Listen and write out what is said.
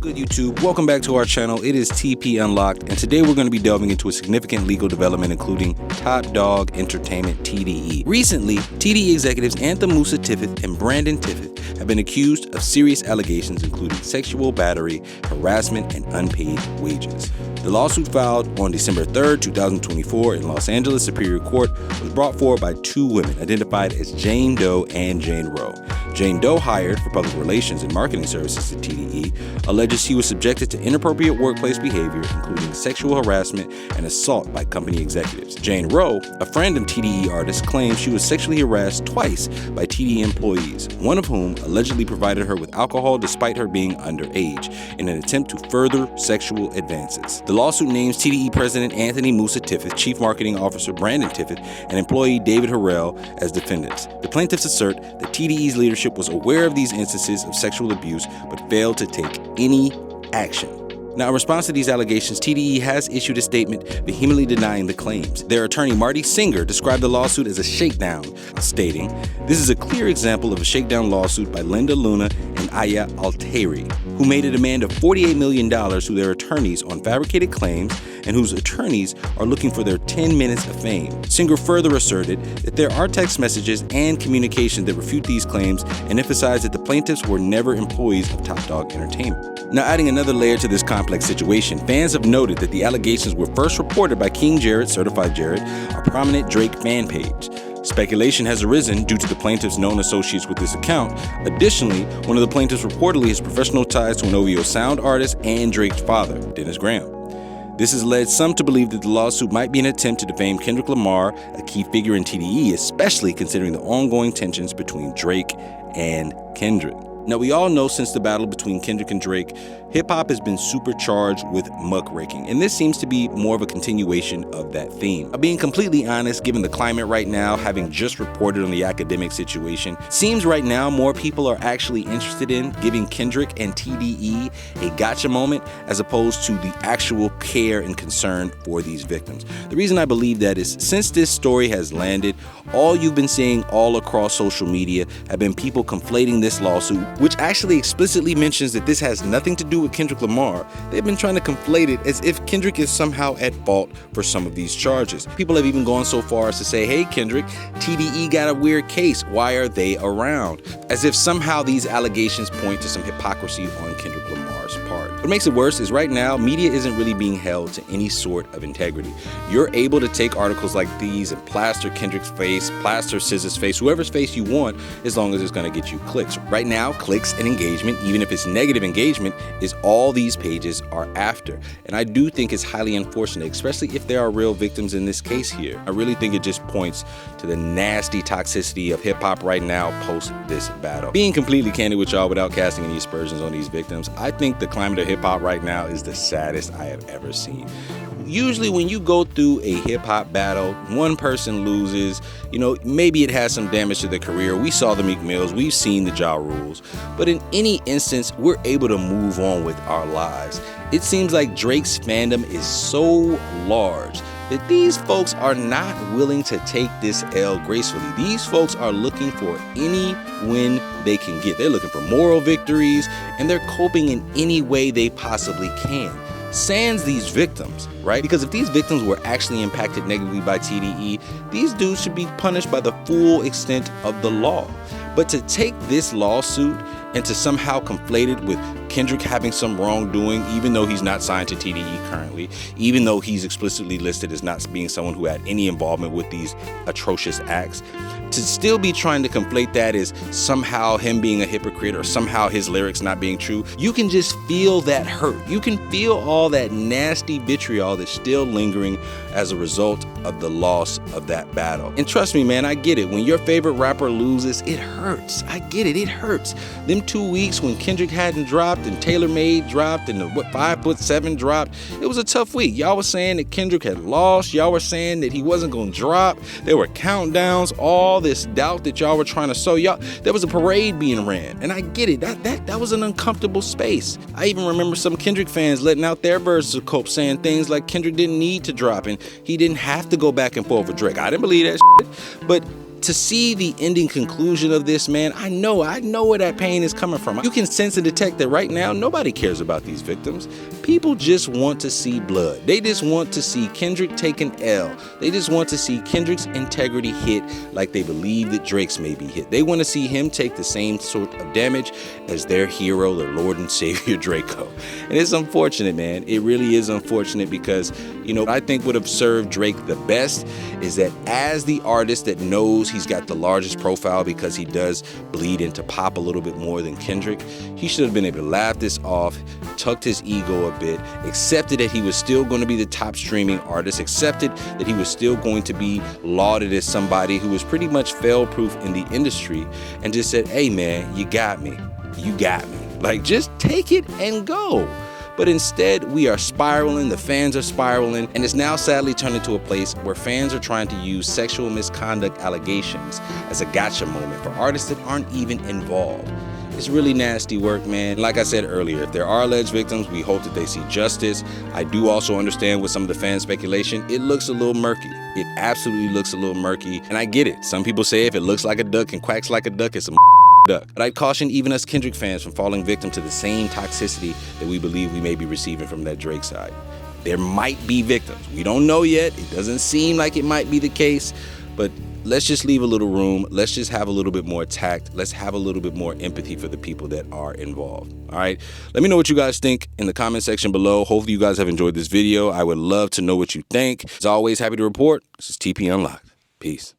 Good YouTube, welcome back to our channel. It is TP Unlocked, and today we're going to be delving into a significant legal development including Dawg Entertainment TDE. Recently, TDE executives Anthem Moosa Tiffith and Brandon Tiffith have been accused of serious allegations including sexual battery, harassment, and unpaid wages. The lawsuit filed on December 3rd, 2024 in Los Angeles Superior Court was brought forward by two women identified as Doe and Jane Roe. Jane Doe, hired for public relations and marketing services at TDE, alleges she was subjected to inappropriate workplace behavior, including sexual harassment and assault by company executives. Jane Roe, a friend of TDE artists, claims she was sexually harassed twice by TDE employees, one of whom allegedly provided her with alcohol despite her being underage, in an attempt to further sexual advances. The lawsuit names TDE President Anthony Moosa Tiffith, Chief Marketing Officer Brandon Tiffith, and employee David Harrell as defendants. The plaintiffs assert that TDE's leadership was aware of these instances of sexual abuse but failed to take any action. Now, in response to these allegations, TDE has issued a statement vehemently denying the claims. Their attorney, Marty Singer, described the lawsuit as a shakedown, stating, "This is a clear example of a shakedown lawsuit by Linda Luna and Aya Alteri, who made a demand of $48 million to their attorneys on fabricated claims and whose attorneys are looking for their 10 minutes of fame." Singer further asserted that there are text messages and communication that refute these claims and emphasized that the plaintiffs were never employees of Dawg Entertainment. Now, adding another layer to this complex situation, fans have noted that the allegations were first reported by King Jared, Certified Jared, a prominent Drake fan page. Speculation has arisen due to the plaintiff's known associates with this account. Additionally, one of the plaintiffs reportedly has professional ties to an OVO sound artist and Drake's father, Dennis Graham. This has led some to believe that the lawsuit might be an attempt to defame Kendrick Lamar, a key figure in TDE, especially considering the ongoing tensions between Drake and Kendrick. Now, we all know since the battle between Kendrick and Drake, hip-hop has been supercharged with muckraking, and this seems to be more of a continuation of that theme. Being completely honest, given the climate right now, having just reported on the academic situation, seems right now more people are actually interested in giving Kendrick and TDE a gotcha moment as opposed to the actual care and concern for these victims. The reason I believe that is since this story has landed, all you've been seeing all across social media have been people conflating this lawsuit, which actually explicitly mentions that this has nothing to do with Kendrick Lamar. They've been trying to conflate it as if Kendrick is somehow at fault for some of these charges. People have even gone so far as to say, "Hey Kendrick, TDE got a weird case, why are they around?" As if somehow these allegations point to some hypocrisy on Kendrick Lamar's part. What makes it worse is right now, media isn't really being held to any sort of integrity. You're able to take articles like these and plaster Kendrick's face, plaster SZA's face, whoever's face you want, as long as it's gonna get you clicks. Right now, clicks and engagement, even if it's negative engagement, is all these pages are after. And I do think it's highly unfortunate, especially if there are real victims in this case here. I really think it just points to the nasty toxicity of hip hop right now post this battle. Being completely candid with y'all without casting any aspersions on these victims, I think the climate of hip hop right now is the saddest I have ever seen. Usually when you go through a hip-hop battle, one person loses, maybe it has some damage to their career. We saw the Meek Mills, we've seen the Ja Rules, but in any instance, we're able to move on with our lives. It seems like Drake's fandom is so large that these folks are not willing to take this L gracefully. These folks are looking for any win they can get. They're looking for moral victories, and they're coping in any way they possibly can. Sans these victims, right? Because if these victims were actually impacted negatively by TDE, these dudes should be punished by the full extent of the law. But to take this lawsuit and to somehow conflate it with Kendrick having some wrongdoing, even though he's not signed to TDE currently, even though he's explicitly listed as not being someone who had any involvement with these atrocious acts, to still be trying to conflate that as somehow him being a hypocrite or somehow his lyrics not being true, you can just feel that hurt. You can feel all that nasty vitriol that's still lingering as a result of the loss of that battle. And trust me, man, I get it. When your favorite rapper loses, it hurts. I get it. It hurts. Them 2 weeks when Kendrick hadn't dropped and Taylor Made dropped and the 5'7" dropped, it was a tough week. Y'all were saying that Kendrick had lost. Y'all were saying that he wasn't going to drop. There were countdowns, all this doubt that y'all were trying to sow. There was a parade being ran, and I get it. That was an uncomfortable space. I even remember some Kendrick fans letting out their verses of cope, saying things like Kendrick didn't need to drop and he didn't have to go back and forth with Drake. I didn't believe that shit, but to see the ending conclusion of this, man, I know where that pain is coming from. You can sense and detect that right now, nobody cares about these victims. People just want to see blood. They just want to see Kendrick take an L. They just want to see Kendrick's integrity hit like they believe that Drake's may be hit. They want to see him take the same sort of damage as their hero, their Lord and Savior, Draco. And it's unfortunate, man. It really is unfortunate because, I think would have served Drake the best is that as the artist that knows he's got the largest profile because he does bleed into pop a little bit more than Kendrick, he should have been able to laugh this off, tucked his ego a bit, accepted that he was still going to be the top streaming artist, accepted that he was still going to be lauded as somebody who was pretty much fail-proof in the industry, and just said, hey man, you got me. You got me. Like, just take it and go. But instead, we are spiraling, the fans are spiraling, and it's now sadly turned into a place where fans are trying to use sexual misconduct allegations as a gotcha moment for artists that aren't even involved. It's really nasty work, man. Like I said earlier, if there are alleged victims, we hope that they see justice. I do also understand with some of the fan speculation, it looks a little murky. It absolutely looks a little murky, and I get it. Some people say if it looks like a duck and quacks like a duck, it's a duck. But I'd caution even us Kendrick fans from falling victim to the same toxicity that we believe we may be receiving from that Drake side. There might be victims. We don't know yet. It doesn't seem like it might be the case, but let's just leave a little room. Let's just have a little bit more tact. Let's have a little bit more empathy for the people that are involved. All right. Let me know what you guys think in the comment section below. Hopefully you guys have enjoyed this video. I would love to know what you think. As always, happy to report. This is TP Unlocked. Peace.